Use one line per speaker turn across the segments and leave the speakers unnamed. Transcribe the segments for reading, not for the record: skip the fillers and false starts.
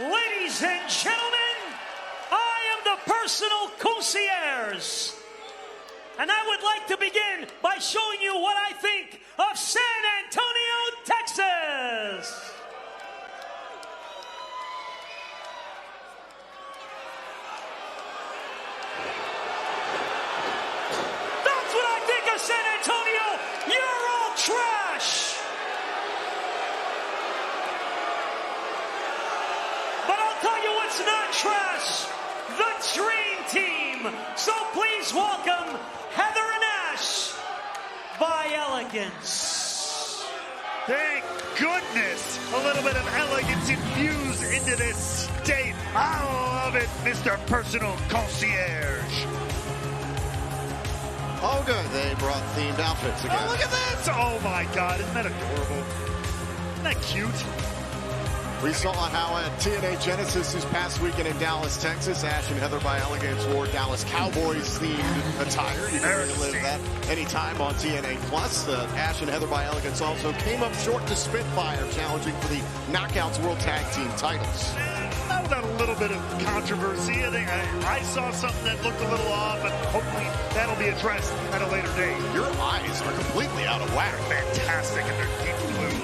Ladies and gentlemen, I am the personal concierge. And I would like to begin by showing you what I think of San Antonio, Texas. That's what I think of San Antonio. You're all trash. But I'll tell you what's not trash. The Dream Team. So please welcome Heather and Ash by Elegance.
Thank goodness a little bit of elegance infused into this state. I love it, Mr. Personal Concierge.
Oh, good. They brought themed outfits again.
Oh, look at this. Oh, my God. Isn't that adorable? Isn't that cute?
We saw how at TNA Genesis this past weekend in Dallas, Texas, Ash and Heather by Elegance wore Dallas Cowboys themed attire. You can relive that anytime on TNA Plus. Ash and Heather by Elegance also came up short to Spitfire, challenging for the Knockouts World Tag Team titles.
That was a little bit of controversy. I saw something that looked a little off, but hopefully that'll be addressed at a later date.
Your eyes are completely out of whack.
Fantastic, and they're deep blue.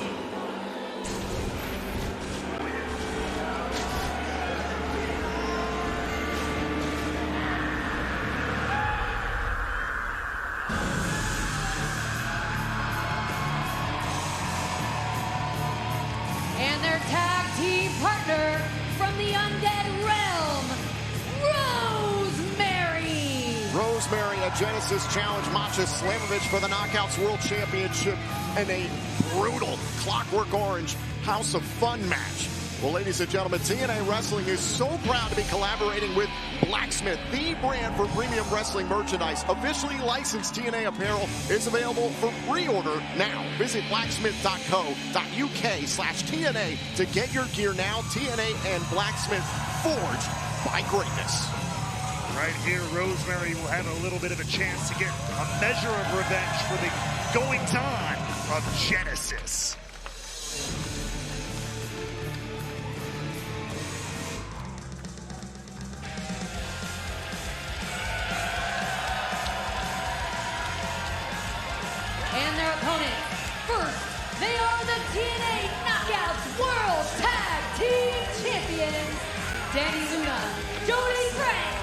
And their tag team partner from the Undead Realm, Rosemary.
Rosemary at Genesis challenged Masha Slamovich for the Knockouts World Championship in a brutal Clockwork Orange House of Fun match. Well, ladies and gentlemen, TNA Wrestling is so proud to be collaborating with Blacksmith, the brand for premium wrestling merchandise. Officially licensed TNA apparel is available for pre-order now. Visit blacksmith.co.uk/TNA to get your gear now. TNA and Blacksmith, forged by greatness.
Right here, Rosemary will have a little bit of a chance to get a measure of revenge for the goings-on of Genesis.
And their opponents. First, they are the TNA Knockouts World Tag Team Champions, Danny Luna, Jody Frank,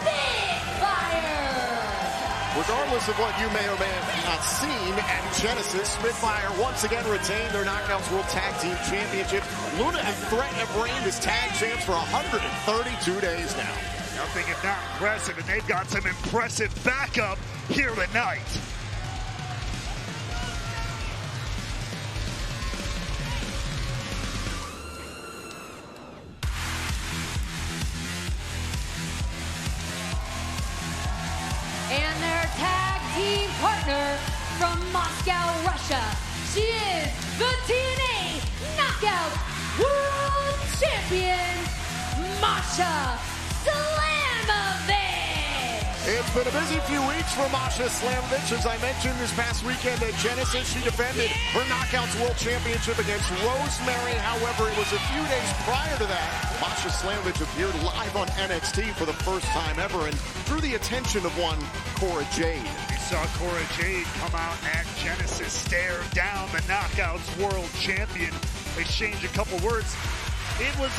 Spitfire.
Regardless of what you may or may have not seen at Genesis, Spitfire once again retained their Knockouts World Tag Team Championship. Luna and Threat have reigned as tag champs for 132 days now.
Nothing if not impressive, and they've got some impressive backup here tonight.
And their tag team partner from Moscow, Russia. She is the TNA Knockout World Champion, Masha Slamovich.
It's been a busy few weeks for Masha Slamovich. As I mentioned, this past weekend at Genesis, she defended her Knockouts World Championship against Rosemary. However, it was a few days prior to that, Masha Slamovich appeared live on NXT for the first time ever and drew the attention of one Cora Jade.
We saw Cora Jade come out at Genesis, stare down the Knockouts World Champion, exchange a couple words. It was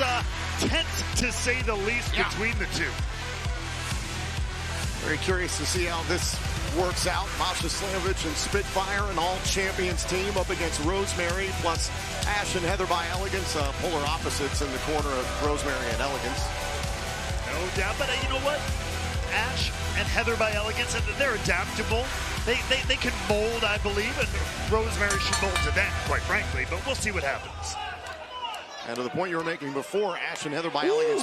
tense, to say the least, between the two.
Very curious to see how this works out. Masha Slamovich and Spitfire, an all-champions team, up against Rosemary, plus Ash and Heather by Elegance, polar opposites in the corner of Rosemary and Elegance.
No doubt, but you know what? Ash and Heather by Elegance, they're adaptable. They can mold, I believe, and Rosemary should mold to them, quite frankly, but we'll see what happens.
And to the point you were making before, Ash and Heather by Elegance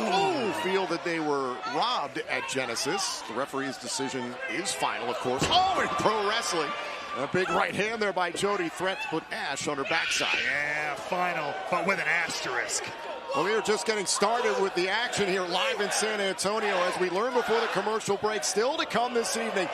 feel that they were robbed at Genesis. The referee's decision is final, of course. Oh, in pro wrestling. A big right hand there by Jody Threat to put Ash on her backside.
Yeah, final, but with an asterisk.
Well, we are just getting started with the action here live in San Antonio. As we learned before the commercial break, still to come this evening,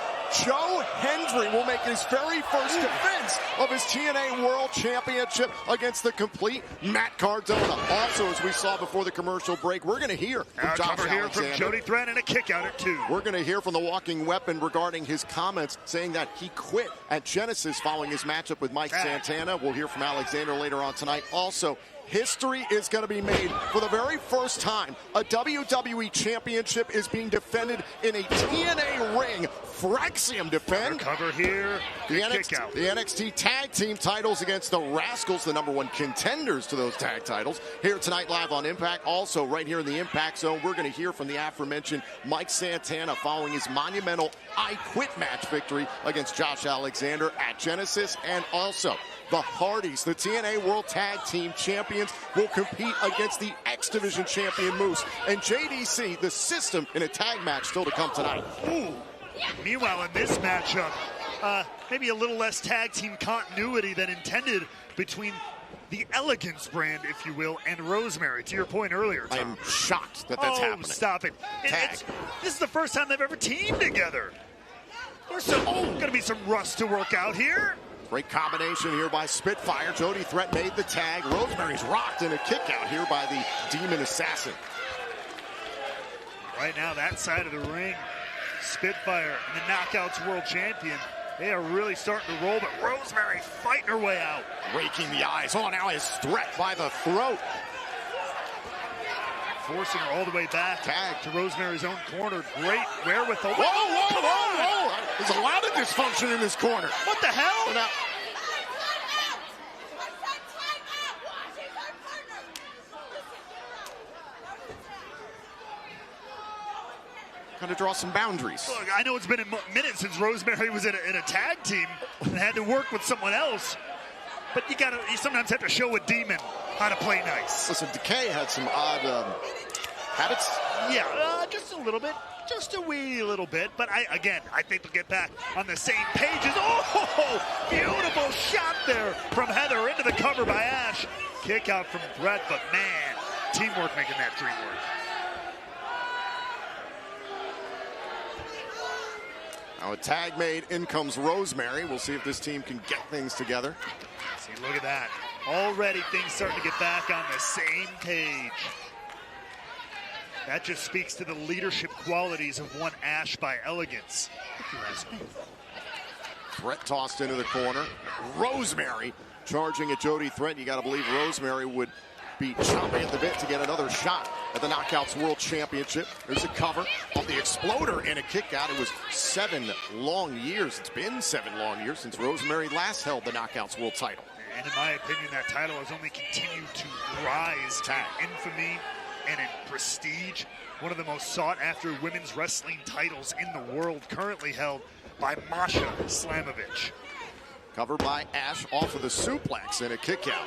Joe Hendry will make his very first defense of his TNA World Championship against the complete Matt Cardona. Also, as we saw before the commercial break, we're going to hear from Josh Alexander.
From Jody Threat and a kick out at 2.
We're going to hear from the Walking Weapon regarding his comments saying that he quit at Genesis following his matchup with Mike Santana. We'll hear from Alexander later on tonight. Also, history is going to be made for the very first time. A WWE Championship is being defended in a TNA ring. Fraxium defend.
Cover here.
The NXT Tag Team titles against the Rascals, the #1 contenders to those tag titles. Here tonight live on Impact. Also right here in the Impact Zone, we're going to hear from the aforementioned Mike Santana following his monumental I Quit match victory against Josh Alexander at Genesis. And also, the Hardys, the TNA World Tag Team Champions, will compete against the X Division Champion Moose and JDC, the System, in a tag match still to come tonight.
Ooh. Meanwhile, in this matchup, maybe a little less tag team continuity than intended between the Elegance brand, if you will, and Rosemary. To your point earlier, Tom.
I'm shocked that that's happening.
Stop it. This is the first time they've ever teamed together. There's going to be some rust to work out here.
Great combination here by Spitfire. Jody Threat made the tag. Rosemary's rocked in a kick out here by the Demon Assassin.
Right now, that side of the ring, Spitfire and the Knockouts World Champion, they are really starting to roll, but Rosemary fighting her way out.
Raking the eyes. Oh, now his Threat by the throat.
Forcing her all the way back
Tag
to Rosemary's own corner. Great wherewithal.
Whoa. There's a lot of dysfunction in this corner.
What the hell?
Now, got to draw some boundaries.
Look, I know it's been a minute since Rosemary was in a tag team and had to work with someone else, but you sometimes have to show a demon how to play nice.
Listen, Decay had some odd habits.
Yeah, just a little bit. Just a wee little bit. But I think they'll get back on the same pages. Oh, beautiful shot there from Heather into the cover by Ash. Kick out from Threat, but man, teamwork making that dream work.
Now a tag made, in comes Rosemary. We'll see if this team can get things together.
See, look at that. Already things starting to get back on the same page. That just speaks to the leadership qualities of one Ash by Elegance.
Threat tossed into the corner. Rosemary charging at Jody Threat. You got to believe Rosemary would be chomping at the bit to get another shot at the Knockouts World Championship. There's a cover on the Exploder and a kick out. It was 7 long years. It's been 7 long years since Rosemary last held the Knockouts World title.
And in my opinion, that title has only continued to rise in infamy and in prestige. One of the most sought-after women's wrestling titles in the world, currently held by Masha Slamovich.
Covered by Ash off of the suplex and a kick out.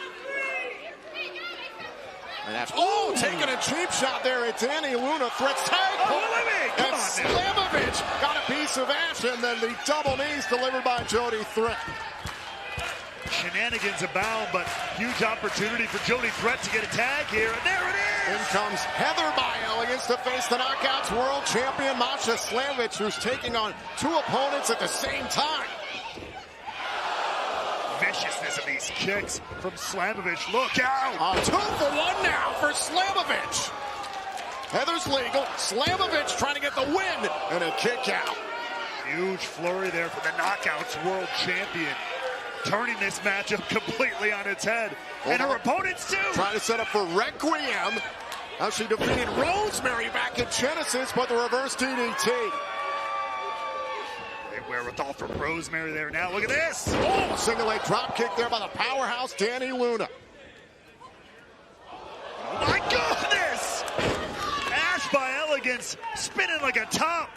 And Ash, taking a cheap shot there at Danny Luna. Threat's tag.
Come on
Slamovich got a piece of Ash, and then the double knees delivered by Jody Threat.
Shenanigans abound, but huge opportunity for Jody Threat to get a tag here, and there it is!
In comes Heather by Elegance to face the Knockouts World Champion Masha Slamovich, who's taking on 2 opponents at the same time.
Viciousness of these kicks from Slamovich. Look out!
2 for 1 now for Slamovich. Heather's legal. Slamovich trying to get the win, and a kick out.
Huge flurry there for the Knockouts World Champion, turning this matchup completely on its head. And her opponents too.
Trying to set up for Requiem. Now she defeated Rosemary back at Genesis, but the reverse DDT.
Great wherewithal from Rosemary there now. Look at this.
Single leg drop kick there by the powerhouse Danny Luna.
Oh my goodness! Ash by Elegance spinning like a top.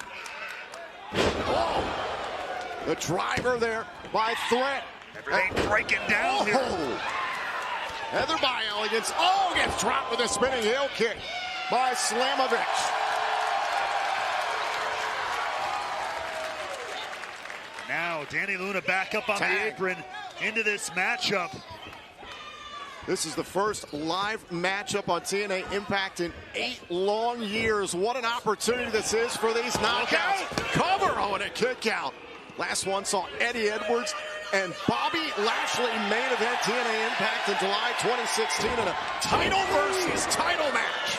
The driver there by Threat.
Everything breaking down here.
Heather by Elegance. Gets dropped with a spinning heel kick by Slamovich.
Now Danny Luna back up on the apron into this matchup.
This is the first live matchup on TNA Impact in 8 long years. What an opportunity this is for these Knockouts. Cover, and a kick out Last one saw Eddie Edwards and Bobby Lashley main event TNA Impact in July 2016 in a title versus title match.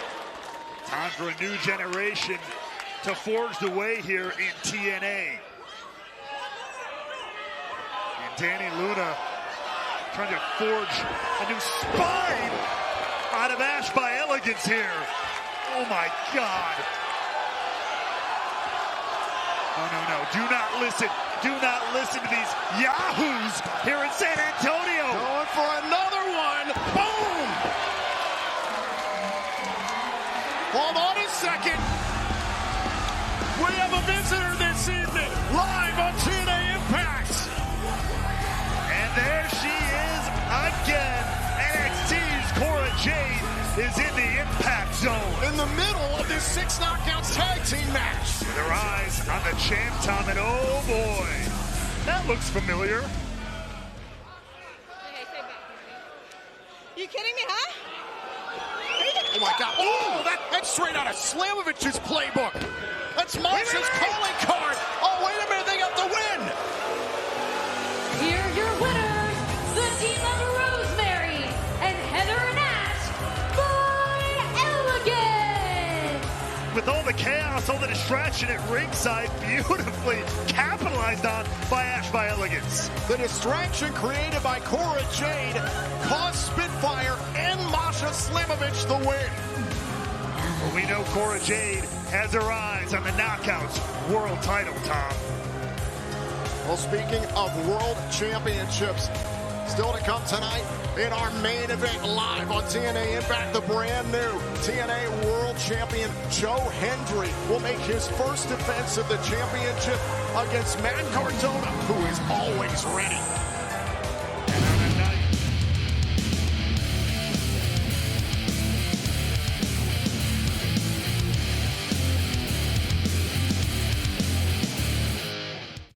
Time for a new generation to forge the way here in TNA. And Danny Luna trying to forge a new spine out of Ash by Elegance here. Oh my God. Oh, no. Do not listen. Do not listen to these yahoos here in San Antonio.
Going for another one. Boom! Hold on a second. We have a visitor this evening, live on TNA Impact.
And there she is again. NXT's Cora Jade is in the impact zone.
In the middle of this 6 knockouts tag team match.
With her eyes on the champ, Tom, and oh boy, that looks familiar.
Okay, say back. You kidding me, huh?
Oh my God! Oh, that's straight out of Slamovich's playbook. That's Masha's calling card. Oh, wait a minute, they got the win.
Here are your winners, the team of Rosemary and Heather Nash by Elegance.
With all the chaos, all the distraction at ringside, beautifully capitalized on by Ash by Elegance.
The distraction created by Cora Jade caused Spitfire and Masha Slamovich the win.
Well, we know Cora Jade has her eyes on the Knockouts World title, Tom.
Well, speaking of World Championships, still to come tonight in our main event live on TNA Impact, the brand new TNA World Champion Joe Hendry will make his first defense of the championship against Matt Cardona, who is always ready.